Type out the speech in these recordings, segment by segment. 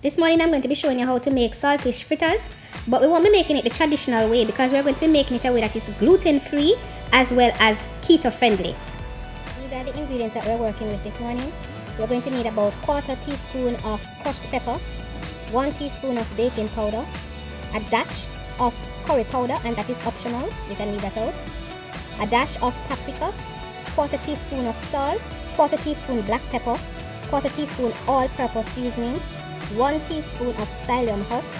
This morning I'm going to be showing you how to make saltfish fritters, but we won't be making it the traditional way because we're going to be making it a way that is gluten-free as well as keto-friendly. These are the ingredients that we're working with this morning. We're going to need about 1/4 teaspoon of crushed pepper, 1 teaspoon of baking powder, a dash of curry powder, and that is optional, you can leave that out, a dash of paprika, 1/4 teaspoon of salt, 1/4 teaspoon black pepper, 1/4 teaspoon all-purpose seasoning, 1 teaspoon of psyllium husk,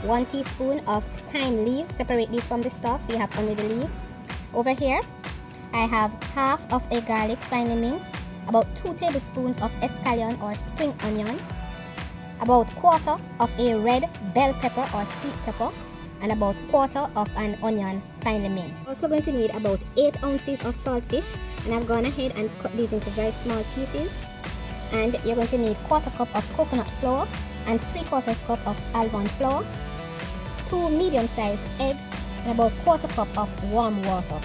1 teaspoon of thyme leaves. Separate these from the stalks so you have only the leaves. Over here I have half of a garlic finely minced, about 2 tablespoons of escallion or spring onion, about 1/4 of a red bell pepper or sweet pepper, and about 1/4 of an onion finely minced. Also going to need about 8 ounces of saltfish, and I've gone ahead and cut these into very small pieces. And you're going to need 1/4 cup of coconut flour and 3/4 cup of almond flour, 2 medium-sized eggs, and about 1/4 cup of warm water.